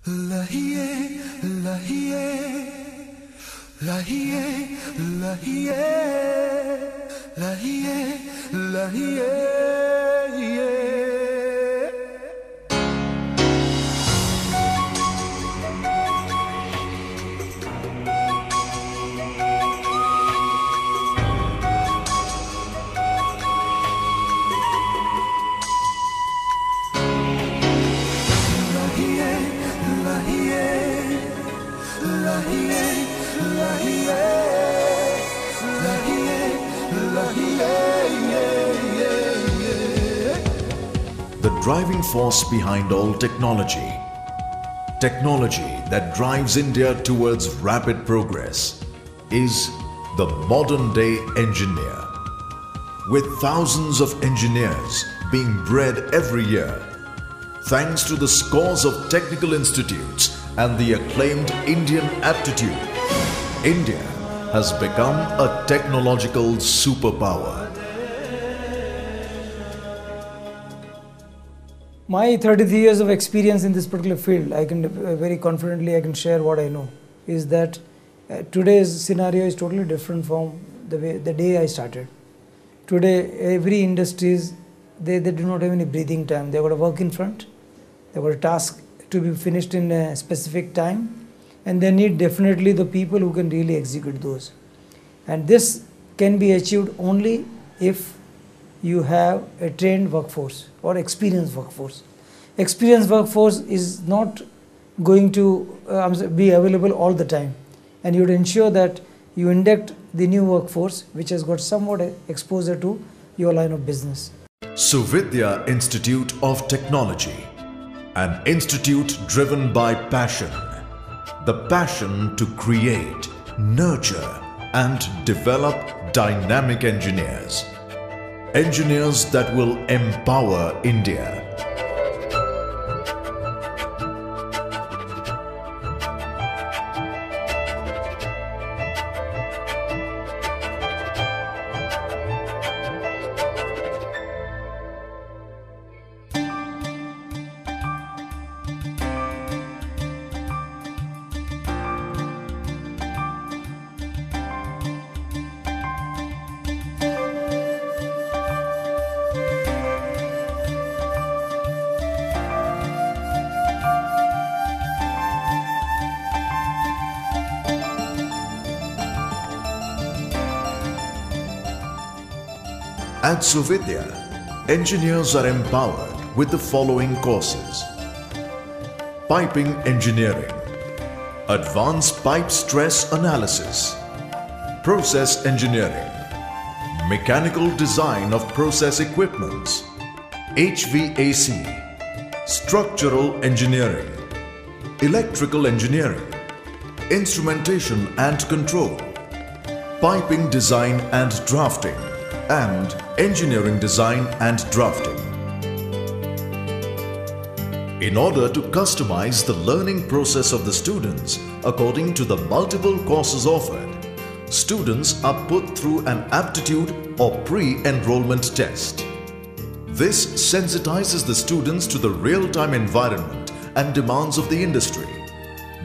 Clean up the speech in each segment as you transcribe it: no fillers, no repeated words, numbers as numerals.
Lahiye, lahiye, lahiye, lahiye, lahiye, lahiye, yeah. The driving force behind all technology. Technology that drives India towards rapid progress is the modern day engineer. With thousands of engineers being bred every year, thanks to the scores of technical institutes and the acclaimed Indian aptitude, India has become a technological superpower. My 33 years of experience in this particular field, I can very confidently share what I know, is that today's scenario is totally different from the day I started. Today, every industries, they do not have any breathing time. They've got to work in front, they've got a task to be finished in a specific time, and they need definitely the people who can really execute those. And this can be achieved only if you have a trained workforce or experienced workforce. Experienced workforce is not going to be available all the time, and you would ensure that you induct the new workforce which has got somewhat exposure to your line of business. Suvidya Institute of Technology, an institute driven by passion. The passion to create, nurture and develop dynamic engineers. Engineers that will empower India. At Suvidya, engineers are empowered with the following courses: Piping Engineering, Advanced Pipe Stress Analysis, Process Engineering, Mechanical Design of Process Equipments, HVAC, Structural Engineering, Electrical Engineering, Instrumentation and Control, Piping Design and Drafting, and Engineering Design and Drafting. In order to customize the learning process of the students according to the multiple courses offered, students are put through an aptitude or pre-enrollment test. This sensitizes the students to the real-time environment and demands of the industry,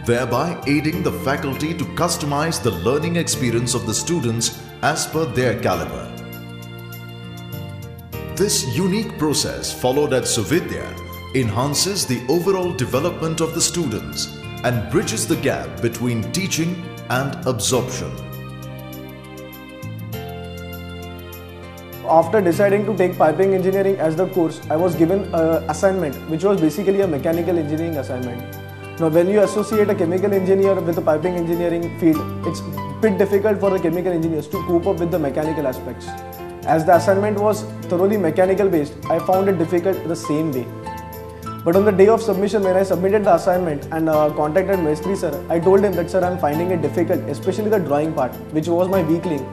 thereby aiding the faculty to customize the learning experience of the students as per their caliber. This unique process followed at Suvidya enhances the overall development of the students and bridges the gap between teaching and absorption. After deciding to take piping engineering as the course, I was given an assignment which was basically a mechanical engineering assignment. Now when you associate a chemical engineer with the piping engineering field, it's a bit difficult for the chemical engineers to cope up with the mechanical aspects. As the assignment was thoroughly mechanical based, I found it difficult the same way. But on the day of submission, when I submitted the assignment and contacted Mestri sir, I told him that sir, I'm finding it difficult, especially the drawing part, which was my weak link.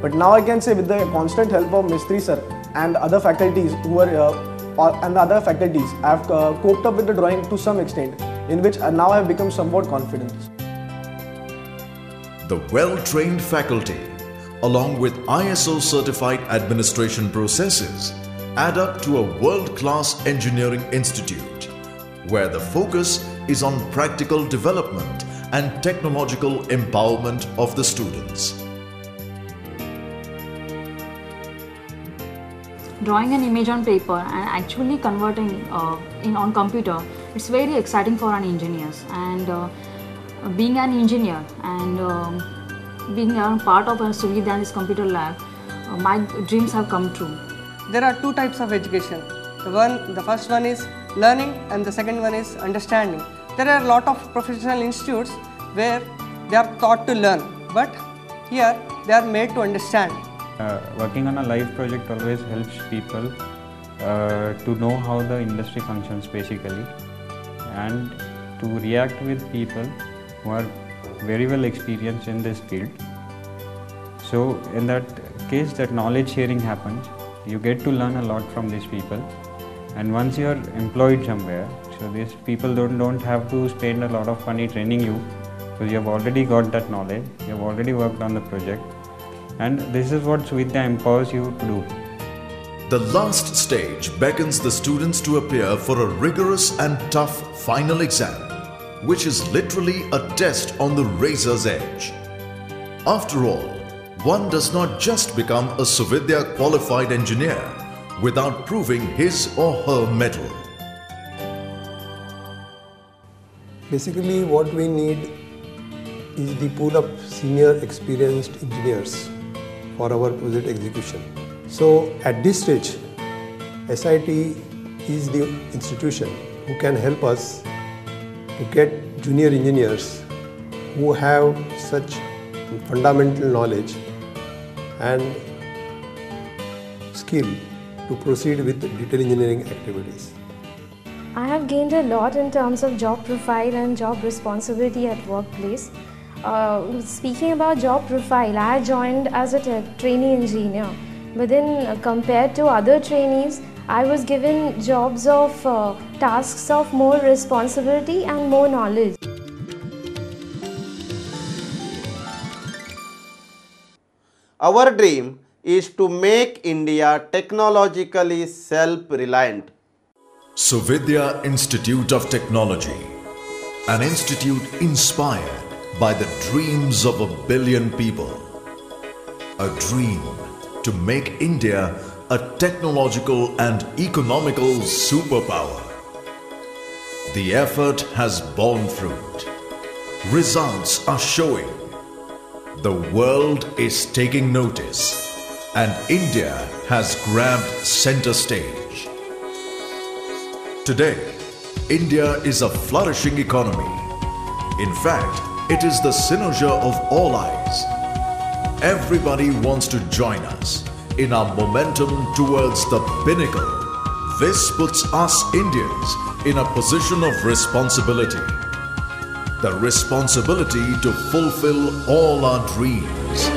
But now I can say with the constant help of Mestri sir and other faculties I have coped up with the drawing to some extent, in which now I have become somewhat confident. The well-trained faculty, along with ISO certified administration processes, add up to a world-class engineering institute, where the focus is on practical development and technological empowerment of the students. Drawing an image on paper and actually converting on computer, it's very exciting for an engineers. And being an engineer and being a part of a Suvidya computer lab, my dreams have come true. There are two types of education. The first one is learning and the second one is understanding. There are a lot of professional institutes where they are taught to learn, but here they are made to understand. Working on a live project always helps people to know how the industry functions basically, and to react with people who are very well experienced in this field. So in that case, that knowledge sharing happens. You get to learn a lot from these people, and once you are employed somewhere, so these people don't have to spend a lot of money training you, because you have already got that knowledge, you have already worked on the project, and this is what Suvidya empowers you to do. The last stage beckons the students to appear for a rigorous and tough final exam, which is literally a test on the razor's edge. After all, one does not just become a Suvidya qualified engineer without proving his or her mettle. Basically, what we need is the pool of senior experienced engineers for our project execution. So at this stage, SIT is the institution who can help us to get junior engineers who have such fundamental knowledge and skill to proceed with detail engineering activities. I have gained a lot in terms of job profile and job responsibility at workplace. Speaking about job profile, I joined as a trainee engineer, but then compared to other trainees, I was given jobs of tasks of more responsibility and more knowledge. Our dream is to make India technologically self-reliant. Suvidya Institute of Technology, an institute inspired by the dreams of 1 billion people. A dream to make India a technological and economical superpower. The effort has borne fruit. Results are showing. The world is taking notice, and India has grabbed center stage. Today, India is a flourishing economy. In fact, it is the cynosure of all eyes. Everybody wants to join us in our momentum towards the pinnacle. This puts us Indians in a position of responsibility. The responsibility to fulfill all our dreams.